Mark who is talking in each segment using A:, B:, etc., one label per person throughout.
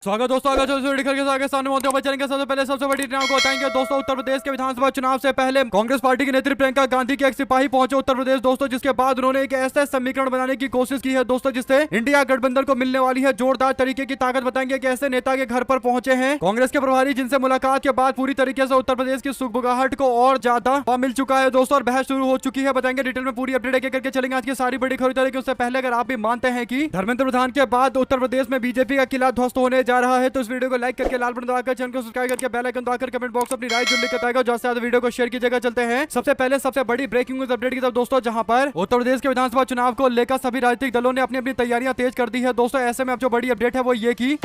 A: स्वागत दोस्तों, आगे के सामने मौत चलेंगे। सबसे पहले सबसे बड़ी घटना को बताएंगे दोस्तों। उत्तर प्रदेश के विधानसभा चुनाव से पहले कांग्रेस पार्टी की नेत्री प्रियंका गांधी के एक सिपाही पहुंचे उत्तर प्रदेश दोस्तों, जिसके बाद उन्होंने एक ऐसा समीकरण बनाने की कोशिश की है दोस्तों, जिससे इंडिया गठबंधन को मिलने वाली है जोरदार तरीके की ताकत। बताएंगे कि ऐसे नेता के घर पर पहुंचे हैं कांग्रेस के प्रभारी, जिनसे मुलाकात के बाद पूरी तरीके से उत्तर प्रदेश की सुगबुगाहट को और ज्यादा मिल चुका है दोस्तों, और बहस शुरू हो चुकी है। बताएंगे डिटेल में पूरी अपडेट करके चलेंगे आज की सारी बड़ी खबरें। लेकिन उससे पहले अगर आप भी मानते हैं कि धर्मेंद्र प्रधान के बाद उत्तर प्रदेश में बीजेपी का किला ध्वस्त होने जा रहा है, तो इस वीडियो को लाइक करके लाल बटन दबाकर चैनल को सब्सक्राइब करके बेल आइकन दबाकर कमेंट बॉक्स अपनी राय जरूर लिख बताएगा। ज्यादा से ज्यादा वीडियो को शेयर कीजिएगा। चलते हैं सबसे पहले सबसे बड़ी ब्रेकिंग न्यूज अपडेट की तरफ दोस्तों, जहां पर उत्तर प्रदेश के विधानसभा चुनाव को लेकर सभी राजनीतिक दलों ने अपनी अपनी तैयारियां तेज कर दी है दोस्तों। ऐसे में अब जो बड़ी अपडेट है वो ये की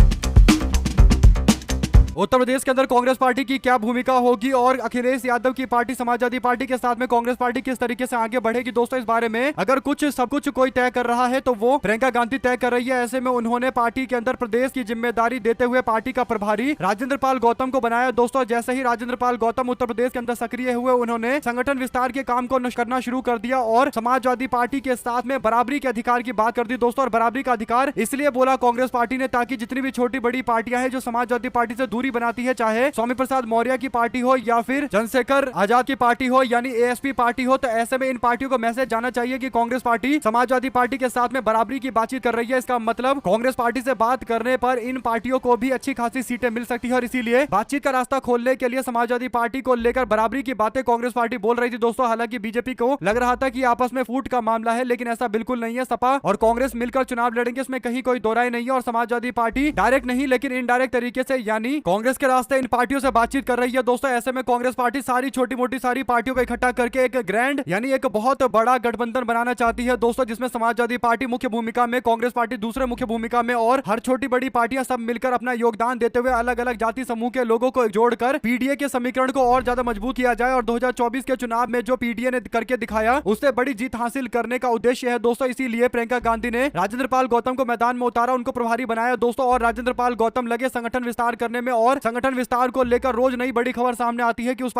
A: उत्तर प्रदेश के अंदर कांग्रेस पार्टी की क्या भूमिका होगी और अखिलेश यादव की पार्टी समाजवादी पार्टी के साथ में कांग्रेस पार्टी किस तरीके से आगे बढ़ेगी दोस्तों। इस बारे में अगर सब कुछ कोई तय कर रहा है तो वो प्रियंका गांधी तय कर रही है। ऐसे में उन्होंने पार्टी के अंदर प्रदेश की जिम्मेदारी देते हुए पार्टी का प्रभारी राजेंद्र पाल गौतम को बनाया दोस्तों। जैसे ही राजेंद्र पाल गौतम उत्तर प्रदेश के अंदर सक्रिय हुए, उन्होंने संगठन विस्तार के काम को करना शुरू कर दिया और समाजवादी पार्टी के साथ में बराबरी के अधिकार की बात कर दी दोस्तों। और बराबरी का अधिकार इसलिए बोला कांग्रेस पार्टी ने ताकि जितनी भी छोटी बड़ी पार्टियां हैं जो समाजवादी पार्टी से दूरी बनाती है, चाहे स्वामी प्रसाद मौर्य की पार्टी हो या फिर चंद्रशेखर आजाद की पार्टी हो यानी एएसपी पार्टी हो, तो ऐसे में इन पार्टियों को मैसेज जाना चाहिए कि कांग्रेस पार्टी समाजवादी पार्टी के साथ में बराबरी की बातचीत कर रही है। इसका मतलब कांग्रेस पार्टी से बात करने पर इन पार्टियों को भी अच्छी खासी सीटें मिल सकती है, और इसीलिए बातचीत का रास्ता खोलने के लिए समाजवादी पार्टी को लेकर बराबरी की बातें कांग्रेस पार्टी बोल रही थी दोस्तों। हालांकि बीजेपी को लग रहा था कि आपस में फूट का मामला है, लेकिन ऐसा बिल्कुल नहीं है। सपा और कांग्रेस मिलकर चुनाव लड़ेंगे, इसमें कहीं कोई दो राय नहीं है। और समाजवादी पार्टी डायरेक्ट नहीं लेकिन इनडायरेक्ट तरीके से यानी कांग्रेस के रास्ते इन पार्टियों से बातचीत कर रही है दोस्तों। ऐसे में कांग्रेस पार्टी सारी छोटी मोटी सारी पार्टियों को इकट्ठा करके एक ग्रैंड यानी एक बहुत बड़ा गठबंधन बनाना चाहती है दोस्तों, जिसमें समाजवादी पार्टी मुख्य भूमिका में, कांग्रेस पार्टी दूसरे मुख्य भूमिका में, और हर छोटी बड़ी पार्टियां सब मिलकर अपना योगदान देते हुए अलग अलग जाति समूह के लोगों को जोड़कर पीडीए के समीकरण को और ज्यादा मजबूत किया जाए। और 2024 के चुनाव में जो पीडीए ने करके दिखाया उससे बड़ी जीत हासिल करने का उद्देश्य है दोस्तों। इसीलिए प्रियंका गांधी ने राजेंद्र पाल गौतम को मैदान में उतारा, उनको प्रभारी बनाया दोस्तों। और राजेंद्र पाल गौतम लगे संगठन विस्तार करने में, और संगठन विस्तार को लेकर रोज नई बड़ी खबर सामने आती है कि इस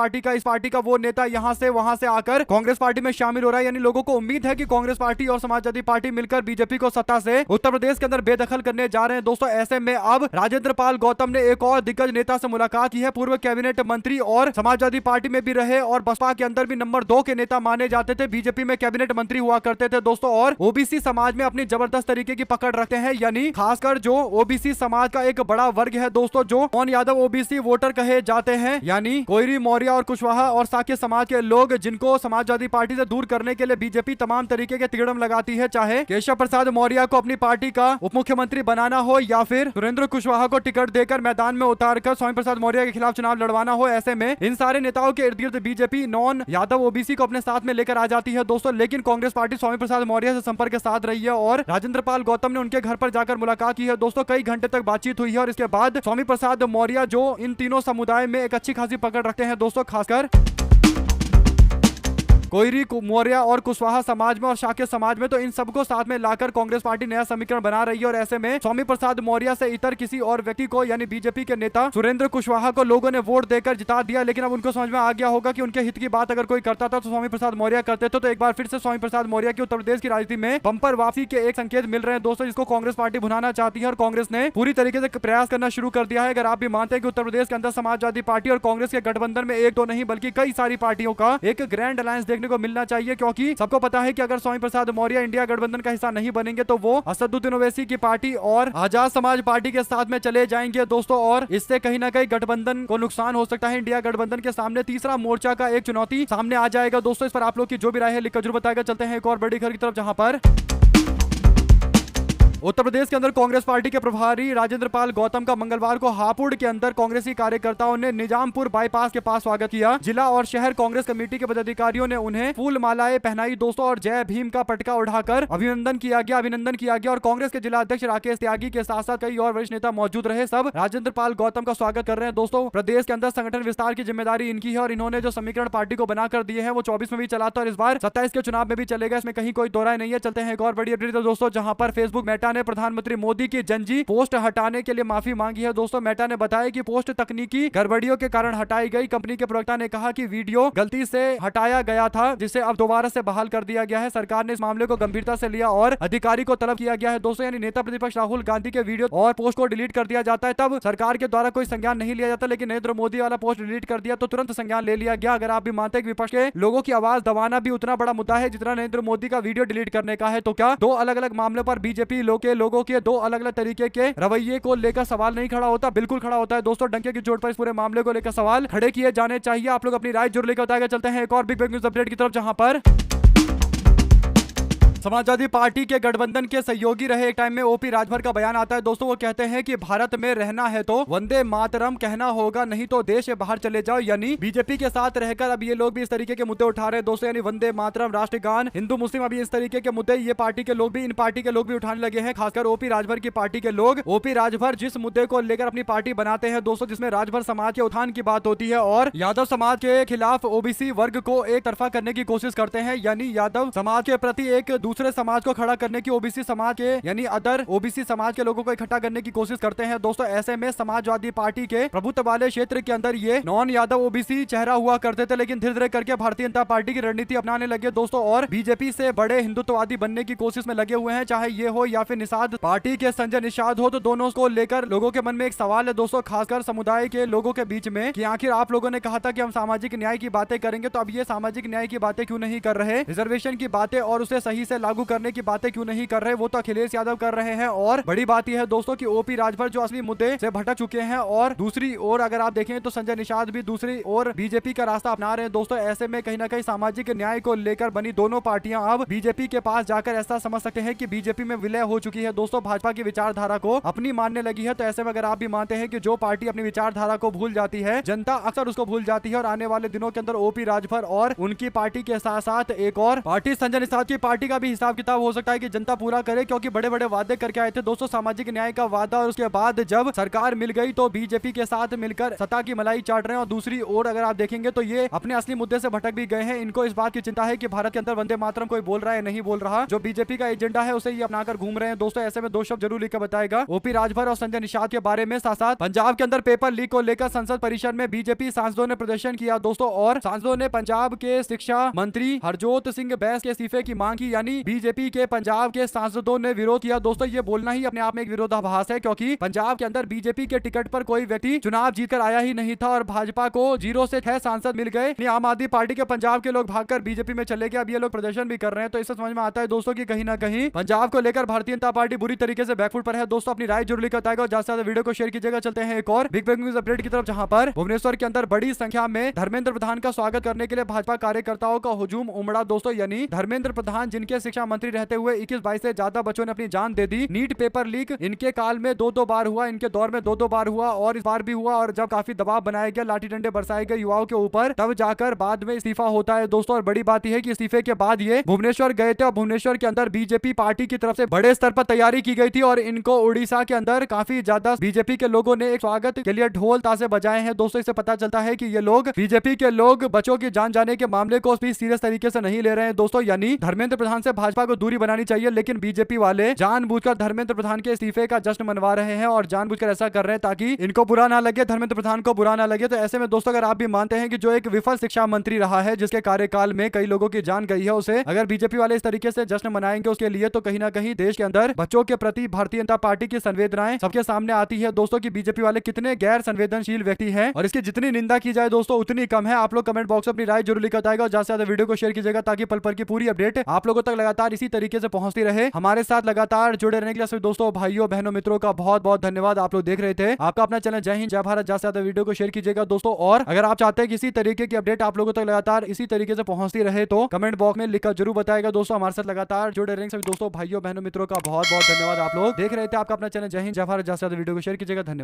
A: पार्टी का वो नेता यहां से वहां से आकर कांग्रेस पार्टी में शामिल हो रहा है। यानी लोगों को उम्मीद है कि कांग्रेस पार्टी और समाजवादी पार्टी मिलकर बीजेपी को सत्ता से उत्तर प्रदेश के अंदर बेदखल करने जा रहे हैं दोस्तों। ऐसे में अब राजेंद्र पाल गौतम ने एक और दिग्गज नेता से मुलाकात की है, पूर्व कैबिनेट मंत्री और समाजवादी पार्टी में भी रहे और बसपा के अंदर भी नंबर 2 के नेता माने जाते थे, बीजेपी में कैबिनेट मंत्री हुआ करते थे दोस्तों। और ओबीसी समाज में अपनी जबरदस्त तरीके की पकड़ रखते हैं, यानी खासकर जो ओबीसी समाज का एक बड़ा वर्ग है दोस्तों, जो मोहन यादव ओबीसी वोटर कहे जाते हैं, यानी कोयरी, मौर्य और कुशवाहा और साक्य समाज के लोग, जिनको समाजवादी पार्टी से दूर करने के लिए बीजेपी तमाम तरीके के तिगड़म लगाती है। चाहे केशव प्रसाद मौर्य को अपनी पार्टी का उप मुख्यमंत्री बनाना हो या फिर सुरेंद्र कुशवाहा को टिकट देकर मैदान में उतारकर स्वामी प्रसाद मौर्य के खिलाफ चुनाव लड़वाना हो, ऐसे में इन सारे नेताओं के इर्द गिर्द बीजेपी नॉन यादव ओबीसी को अपने साथ में लेकर आ जाती है दोस्तों। लेकिन कांग्रेस पार्टी स्वामी प्रसाद मौर्य से संपर्क के साथ रही है और राजेंद्र पाल गौतम ने उनके घर पर जाकर मुलाकात की है दोस्तों। कई घंटे तक बातचीत हुई है और इसके बाद स्वामी प्रसाद मौर्य जो इन तीनों समुदाय में एक अच्छी खासी पकड़ रखते हैं दोस्तों, खासकर कोयरी, मौर्य और कुशवाहा समाज में और शाक्य समाज में, तो इन सबको साथ में लाकर कांग्रेस पार्टी नया समीकरण बना रही है। और ऐसे में स्वामी प्रसाद मौर्य से इतर किसी और व्यक्ति को यानी बीजेपी के नेता सुरेंद्र कुशवाहा को लोगों ने वोट देकर जिता दिया, लेकिन अब उनको समझ में आ गया होगा कि उनके हित की बात अगर कोई करता था तो स्वामी प्रसाद मौर्य करते थे। तो एक बार फिर से स्वामी प्रसाद मौर्य की उत्तर प्रदेश की राजनीति में बंपर वापसी के एक संकेत मिल रहे हैं दोस्तों, जिसको कांग्रेस पार्टी भुनाना चाहती है। और कांग्रेस ने पूरी तरीके से प्रयास करना शुरू कर दिया है। अगर आप भी मानते हैं कि उत्तर प्रदेश के अंदर समाजवादी पार्टी और कांग्रेस के गठबंधन में एक दो नहीं बल्कि कई सारी पार्टियों का एक ग्रैंड अलायंस देखने को मिलना चाहिए, क्योंकि सबको पता है कि अगर स्वामी प्रसाद मौर्य इंडिया गठबंधन का हिस्सा नहीं बनेंगे तो वो असदुद्दीन ओवैसी की पार्टी और आजाद समाज पार्टी के साथ में चले जाएंगे दोस्तों। और इससे कहीं ना कहीं गठबंधन को नुकसान हो सकता है। इंडिया गठबंधन के सामने तीसरा मोर्चा का एक चुनौती सामने आ जाएगा दोस्तों। इस पर आप लोग की जो भी राय है लिखकर जरूर बताएगा। चलते हैं एक और बड़ी खबर की तरफ, जहां पर उत्तर प्रदेश के अंदर कांग्रेस पार्टी के प्रभारी राजेंद्र पाल गौतम का मंगलवार को हापुड़ के अंदर कांग्रेसी कार्यकर्ताओं ने निजामपुर बाईपास के पास स्वागत किया। जिला और शहर कांग्रेस कमेटी के पदाधिकारियों ने उन्हें फूल मालाएं पहनाई दोस्तों और जय भीम का पटका उठाकर अभिनंदन किया गया। और कांग्रेस के जिला अध्यक्ष राकेश त्यागी के साथ साथ कई और वरिष्ठ नेता मौजूद रहे। सब राजेंद्र पाल गौतम का स्वागत कर रहे हैं दोस्तों। प्रदेश के अंदर संगठन विस्तार की जिम्मेदारी इनकी है और इन्होंने जो समीकरण पार्टी को बनाकर दिए हैं वो 24 में भी चला था और इस बार 27 के चुनाव में भी चलेगा, इसमें कहीं कोई दो राय नहीं है। चलते हैं एक और बड़ी अपडेट दोस्तों, जहां पर फेसबुक मेटा मेटा ने प्रधानमंत्री मोदी की जंजी पोस्ट हटाने के लिए माफी मांगी है। दोस्तों मेटा ने बताया कि पोस्ट तकनीकी गड़बड़ियों के कारण हटाई गई। कंपनी के प्रवक्ता ने कहा कि वीडियो गलती से हटाया गया था, जिसे अब दोबारा से बहाल कर दिया गया है। सरकार ने इस मामले को गंभीरता से लिया और अधिकारी को तलब किया गया है। दोस्तों यानी नेता प्रतिपक्ष राहुल गांधी के वीडियो और पोस्ट को डिलीट कर दिया जाता है तब सरकार के द्वारा कोई संज्ञान नहीं लिया जाता, लेकिन नरेंद्र मोदी वाला पोस्ट डिलीट कर दिया तो तुरंत संज्ञान ले लिया गया। अगर आप भी मानते हैं कि विपक्ष के लोगों की आवाज दबाना भी उतना बड़ा मुद्दा है जितना नरेंद्र मोदी का वीडियो डिलीट करने का है, तो क्या दो अलग अलग मामलों पर बीजेपी लोगों के दो अलग अलग तरीके के रवैये को लेकर सवाल नहीं खड़ा होता? बिल्कुल खड़ा होता है दोस्तों। डंके की चोट पर इस पूरे मामले को लेकर सवाल खड़े किए जाने चाहिए। आप लोग अपनी राय जरूर लेकर बताएगा। चलते हैं एक और बिग न्यूज अपडेट की तरफ, जहां पर समाजवादी पार्टी के गठबंधन के सहयोगी रहे एक टाइम में ओपी राजभर का बयान आता है। दोस्तों वो कहते हैं कि भारत में रहना है तो वंदे मातरम कहना होगा, नहीं तो देश से बाहर चले जाओ। यानी बीजेपी के साथ रहकर अब ये लोग भी इस तरीके के मुद्दे उठा रहे हैं दोस्तों, यानी वंदे मातरम, राष्ट्रगान, हिंदू मुस्लिम, अभी इस तरीके के मुद्दे ये पार्टी के लोग भी, इन पार्टी के लोग भी उठाने लगे हैं, खासकर ओपी राजभर की पार्टी के लोग। ओपी राजभर जिस मुद्दे को लेकर अपनी पार्टी बनाते हैं दोस्तों, जिसमें राजभर समाज के उत्थान की बात होती है और यादव समाज के खिलाफ ओबीसी वर्ग को एक तरफा करने की कोशिश करते हैं, यानी यादव समाज के प्रति एक दूसरे समाज को खड़ा करने की ओबीसी समाज के यानी अदर ओबीसी समाज के लोगों को इकट्ठा करने की कोशिश करते हैं दोस्तों। ऐसे में समाजवादी पार्टी के प्रभुत्व वाले क्षेत्र के अंदर ये नॉन यादव ओबीसी चेहरा हुआ करते थे, लेकिन धीरे धीरे करके भारतीय जनता पार्टी की रणनीति अपनाने लगे दोस्तों और बीजेपी से बड़े हिंदुत्ववादी बनने की कोशिश में लगे हुए हैं। चाहे ये हो या फिर निषाद पार्टी के संजय निषाद हो, तो दोनों को लेकर लोगों के मन में एक सवाल है दोस्तों, खासकर समुदाय के लोगों के बीच में, कि आखिर आप लोगों ने कहा था कि हम सामाजिक न्याय की बातें करेंगे, तो अब ये सामाजिक न्याय की बातें क्यों नहीं कर रहे? रिजर्वेशन की बातें और उसे सही से लागू करने की बातें क्यों नहीं कर रहे? वो तो अखिलेश यादव कर रहे हैं। और बड़ी बात यह है दोस्तों कि ओपी राजभर जो असली मुद्दे से भटक चुके हैं, और दूसरी ओर अगर आप देखें तो संजय निषाद भी दूसरी ओर बीजेपी का रास्ता अपना रहे हैं दोस्तों। ऐसे में कहीं ना कहीं सामाजिक न्याय को लेकर बनी दोनों पार्टियां अब बीजेपी के पास जाकर ऐसा समझ सकते हैं कि बीजेपी में विलय हो चुकी है दोस्तों, भाजपा की विचारधारा को अपनी मानने लगी है। तो ऐसे में अगर आप भी मानते हैं कि जो पार्टी अपनी विचारधारा को भूल जाती है, जनता अक्सर उसको भूल जाती है, और आने वाले दिनों के अंदर ओपी राजभर और उनकी पार्टी के साथ साथ एक और पार्टी संजय निषाद की पार्टी का भी हिसाब किताब हो सकता है कि जनता पूरा करे, क्योंकि बड़े बड़े वादे करके आए थे दोस्तों, सामाजिक न्याय का वादा, और उसके बाद जब सरकार मिल गई तो बीजेपी के साथ मिलकर सत्ता की मलाई चाट रहे हैं। और दूसरी ओर अगर आप देखेंगे तो ये अपने असली मुद्दे से भटक भी गए हैं। इनको इस बात की चिंता है कि भारत के अंदर वंदे मातरम कोई बोल रहा है नहीं बोल रहा, जो बीजेपी का एजेंडा है उसे ये अपनाकर घूम रहे हैं दोस्तों। ऐसे में दो शब्द जरूर लिखकर बताएगा ओपी राजभर और संजय निषाद के बारे में। साथ साथ पंजाब के अंदर पेपर लीक को लेकर संसद परिसर में बीजेपी सांसदों ने प्रदर्शन किया दोस्तों, और सांसदों ने पंजाब के शिक्षा मंत्री हरजोत सिंह बैस के इस्तीफे की मांग की, यानी बीजेपी के पंजाब के सांसदों ने विरोध किया दोस्तों। ये बोलना ही अपने आप में एक विरोधाभास है, क्योंकि पंजाब के अंदर बीजेपी के टिकट पर कोई व्यक्ति चुनाव जीतकर आया ही नहीं था और भाजपा को 0 से 6 सांसद मिल गए। आम आदमी पार्टी के पंजाब के लोग भागकर बीजेपी में चले गए। अब ये लोग प्रदर्शन भी कर रहे हैं, तो इससे समझ में आता है दोस्तों कि कहीं ना कहीं पंजाब को लेकर भारतीय जनता पार्टी बुरी तरीके से बैकफुट पर है दोस्तों। अपनी राय जरूर लिखकर बताएगा और ज्यादा से ज्यादा वीडियो को शेयर कीजिएगा। चलते हैं एक और बिग न्यूज अपडेट की तरफ, जहां पर भुवनेश्वर के अंदर बड़ी संख्या में धर्मेंद्र प्रधान का स्वागत करने के लिए भाजपा कार्यकर्ताओं का हुजूम उमड़ा दोस्तों। यानी धर्मेंद्र प्रधान जिनके शिक्षा मंत्री रहते हुए 21-22 से ज्यादा बच्चों ने अपनी जान दे दी। नीट पेपर लीक इनके काल में 2-2 बार हुआ, इनके दौर में 2-2 बार हुआ, और इस बार भी हुआ। और जब काफी दबाव बनाया गया, लाठी डंडे बरसाए गए युवाओं के ऊपर, तब जाकर बाद में इस्तीफा होता है दोस्तों। और बड़ी बात यह है कि इस्तीफे के बाद ये भुवनेश्वर गए थे, और भुवनेश्वर के अंदर बीजेपी पार्टी की तरफ से बड़े स्तर पर तैयारी की गई थी, और इनको उड़ीसा के अंदर काफी ज्यादा बीजेपी के लोगों ने एक स्वागत के लिए ढोल ताशे बजाए हैं दोस्तों। इससे पता चलता है कि ये लोग बीजेपी के लोग बच्चों की जान जाने के मामले को भी सीरियस तरीके से नहीं ले रहे हैं दोस्तों। यानी धर्मेंद्र प्रधान से भाजपा को दूरी बनानी चाहिए, लेकिन बीजेपी वाले जानबूझकर धर्मेंद्र प्रधान के इस्तीफे का जश्न मनवा रहे हैं, और जानबूझकर ऐसा कर रहे हैं ताकि इनको बुरा ना लगे, धर्मेंद्र प्रधान को बुरा ना लगे। तो ऐसे में दोस्तों अगर आप भी मानते हैं कि जो एक विफल शिक्षा मंत्री रहा है, जिसके कार्यकाल में कई लोगों की जान गई है, उसे अगर बीजेपी वाले इस तरीके से जश्न मनाएंगे उसके लिए, तो कहीं ना कहीं देश के अंदर बच्चों के प्रति भारतीय जनता पार्टी की संवेदनाएं सबके सामने आती है दोस्तों कि बीजेपी वाले कितने गैर संवेदनशील व्यक्ति हैं, और इसकी जितनी निंदा की जाए दोस्तों उतनी कम है। आप लोग कमेंट बॉक्स में अपनी राय जरूर लिखकर बताएगा, और ज्यादा से ज्यादा वीडियो को शेयर कीजिएगा ताकि पल पल की पूरी अपडेट आप लोगों तक लगातार इसी तरीके से पहुंचती रहे। हमारे साथ लगातार जुड़े रहने के लिए सभी दोस्तों, भाइयों, बहनों, मित्रों का बहुत बहुत धन्यवाद। आप लोग देख रहे थे आपका अपना चैनल जय हिंद जय भारत। ज्यादा से ज्यादा वीडियो को शेयर कीजिएगा दोस्तों, और अगर आप चाहते हैं कि इसी तरीके की अपडेट आप लोगों तक लगातार इसी तरीके से पहुंचती रहे, तो कमेंट बॉक्स में लिखकर जरूर बताएगा दोस्तों। हमारे साथ लगातार जुड़े रहेंगे सभी दोस्तों, भाइयों, बहनों, मित्रों का बहुत बहुत धन्यवाद। आप लोग देख रहे थे आपका अपना चैनल जय हिंद जय भारत। ज्यादा से ज्यादा वीडियो को शेयर कीजिएगा। धन्यवाद।